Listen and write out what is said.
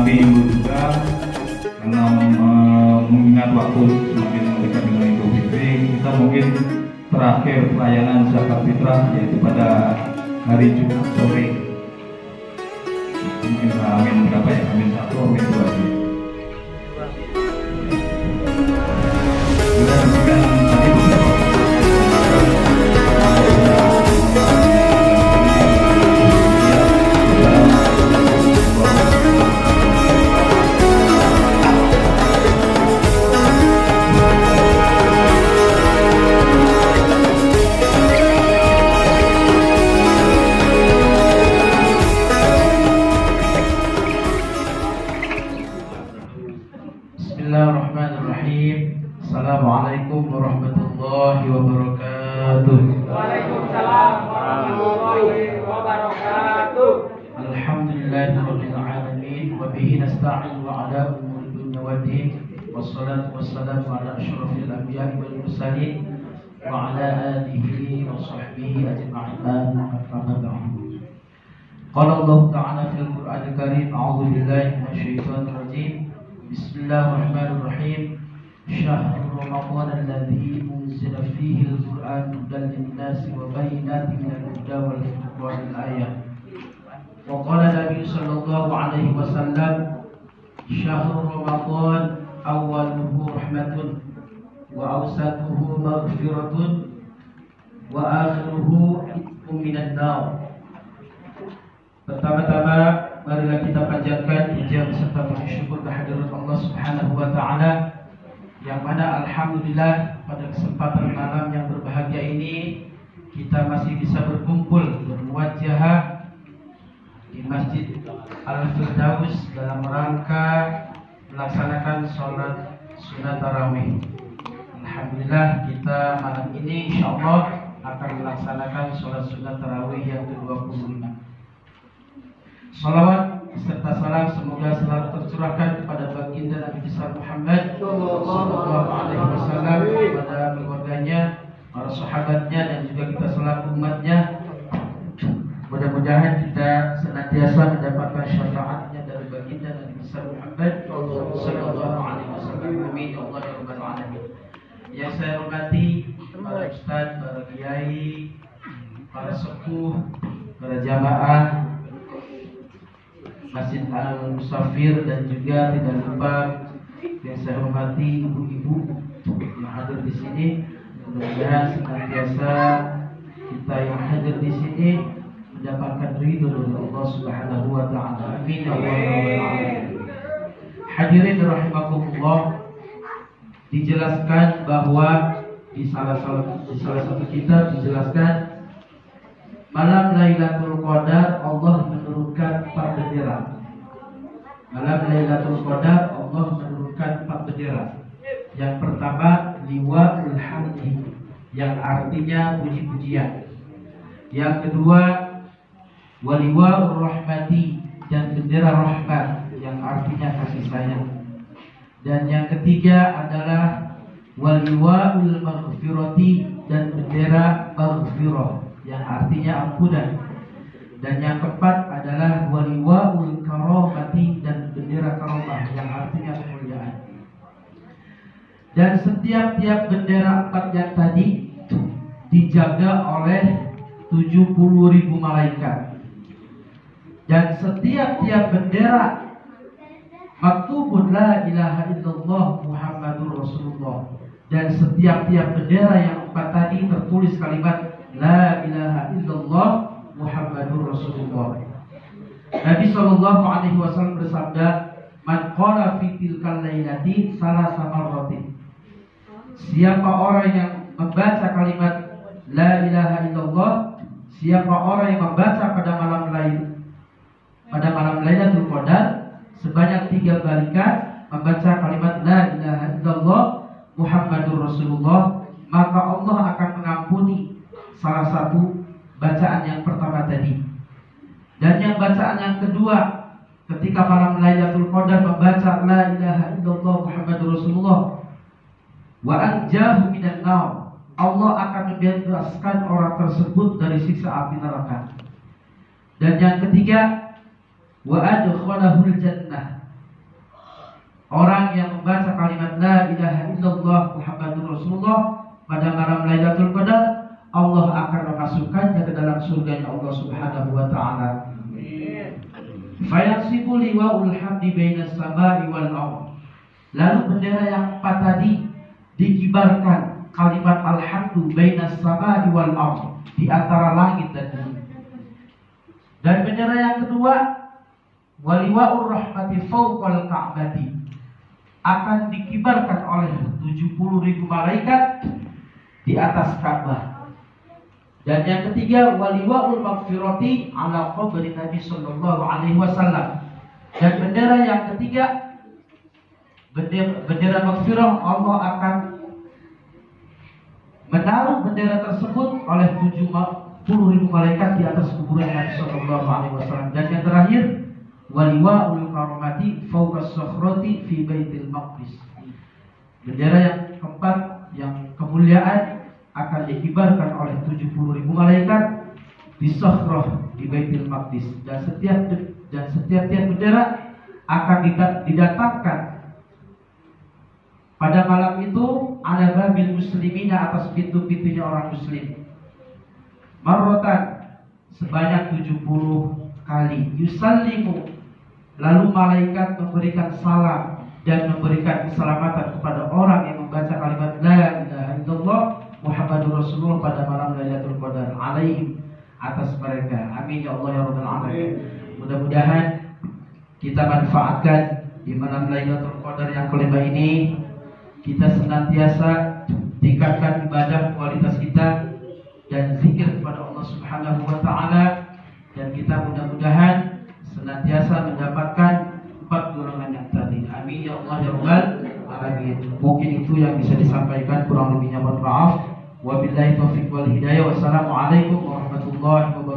minggu juga, karena mengingat waktu semakin mendekat dengan Idul Fitri, kita mungkin terakhir pelayanan zakat fitrah yaitu pada hari Jumat sore. Mungkin amin berapa ya? Amin 1, amin 2 aja. Assalamualaikum warahmatullahi wabarakatuh. Waalaikumsalam warahmatullahi wabarakatuh. Alhamdulillahirabbil alamin wa bihi nasta'in wa ala umuri dunya waddin wassalatu wassalamu ala asyrafil anbiya'i wal mursalin wa ala alihi wa sahbihi ajma'in. Amma ba'du. Qala Allah ta'ala fil Qur'anil Karim, a'udzu billahi minasyaitonir rajim. Bismillahirrahmanirrahim. شهر رمضان الذي أنزل فيه القرآن هدى للناس وبينات من الهدى والفرقان الآية. وقال النبي صلى الله عليه وسلم شهر رمضان أوله رحمة وأوسطه مغفرة وآخره عتق من النار. Pertama-tama marilah kita panjatkan puja serta puji syukur kehadirat Allah Subhanahu wa taala, yang mana alhamdulillah pada kesempatan malam yang berbahagia ini kita masih bisa berkumpul bermuajahah di Masjid Al-Firdaus dalam rangka melaksanakan sholat sunat tarawih. Alhamdulillah kita malam ini insyaallah akan melaksanakan sholat sunat tarawih yang ke-25. Salawat serta salam semoga selalu tercurahkan kepada baginda Nabi besar Muhammad sallallahu alaihi wasallam, kepada keluarganya, para sahabatnya, dan juga kita selaku umatnya. Mudah-mudahan kita senantiasa mendapatkan syafaatnya dari baginda Nabi besar Muhammad sallallahu alaihi wasallam. Amin ya Allah ya rabbal alamin. Yang saya hormati para ustaz, para kiai, para sepuh, para jamaah Masjid Al-Musafir, dan juga tidak lupa yang saya hormati ibu-ibu yang hadir di sini. Mudah-mudahan senantiasa kita yang hadir di sini mendapatkan ridho dari Allah Subhanahu wa taala. Amin ya Allah ya rabbal alamin. Hadirin rahimakumullah, dijelaskan bahwa di salah satu kitab dijelaskan malam Lailatul Qadar Allah menurunkan 4 bendera. Malam Lailatul Qadar Allah menurunkan 4 bendera. Yang pertama liwa'ul hamdi, yang artinya puji-pujian. Yang kedua waliwa'ur rahmati, dan bendera rahmat yang artinya kasih sayang. Dan yang ketiga adalah waliwa'ul maghfirati, dan bendera maghfirah yang artinya ampunan. Dan yang keempat adalah waliwa'ul karamati, dan bendera karamah yang artinya kemuliaan. Dan setiap-tiap bendera 4 yang tadi dijaga oleh 70.000 malaikat. Dan setiap-tiap bendera maktubun la ilaha illallah Muhammadur Rasulullah. Dan setiap-tiap bendera yang 4 tadi tertulis kalimat La ilaha illallah Muhammadur Rasulullah. Nabi sallallahu alaihi wasallam bersabda, "Man qala fi tilkal lailati salasa marratin." Siapa orang yang membaca kalimat La ilaha illallah, siapa orang yang membaca pada malam Lailatul Qadar sebanyak 3 kali membaca kalimat La ilaha illallah Muhammadur Rasulullah, maka Allah akan mengampuni salah satu bacaan yang pertama tadi. Dan yang bacaan yang kedua, ketika malam Lailatul Qadar membaca La ilaha illallah Muhammadur Rasulullah wa anjahu minan nar, Allah akan membebaskan orang tersebut dari siksa api neraka. Dan yang ketiga, wa adkhalahul jannah, Orang yang membaca kalimat la ilaha illallah Muhammadur Rasulullah pada malam Lailatul Qadar, Allah akan memasukkannya ke dalam surga Allah Subhanahu wa taala. Fayansibu liwa'ul hamdi bainas samai wal ardh. Lalu bendera yang empat tadi dikibarkan, kalimat alhamdu bainas samai wal ardh, di antara langit dan bumi. Dan bendera yang kedua, waliwa'ur rahmati fawqal ka'bati, akan dikibarkan oleh 70.000 malaikat di atas Ka'bah. Dan yang ketiga, waliwa'ul maghfirati ala qabri Nabi sallallahu alaihi wasallam. Dan bendera yang ketiga, bendera maghfirah, Allah akan menaruh bendera tersebut oleh 70.000 malaikat di atas kuburan Nabi sallallahu alaihi wasallam. Dan yang terakhir, waliwa'ul karamati fawqas sakhrati fi Baitul Maqdis. Bendera yang keempat, yang kemuliaan, akan dikibarkan oleh 70.000 malaikat di Sakhrah di Baitul Maqdis. Dan setiap bendera akan didatangkan pada malam itu ala babil muslimina, atas pintu-pintunya orang muslim. Marrotan, sebanyak 70 kali. Yusallimu, lalu malaikat memberikan salam dan memberikan keselamatan kepada orang yang membaca kalimat la ilaha illallah Muhammadur Rasulullah pada malam Lailatul Qadar, alaihim, atas mereka. Amin ya Allah ya rabbal alamin. Mudah-mudahan kita manfaatkan di malam Lailatul Qadar yang kelima ini. Kita senantiasa tingkatkan ibadah kualitas kita dan zikir kepada Allah Subhanahu wa taala, dan kita mudah-mudahan senantiasa mendapatkan 4 golongan yang tadi. Amin ya Allah ya rabbal alamin. Mungkin itu yang bisa disampaikan, kurang lebihnya mohon maaf. Wabillahi taufiq wal hidayah. Wassalamualaikum warahmatullahi wabarakatuh.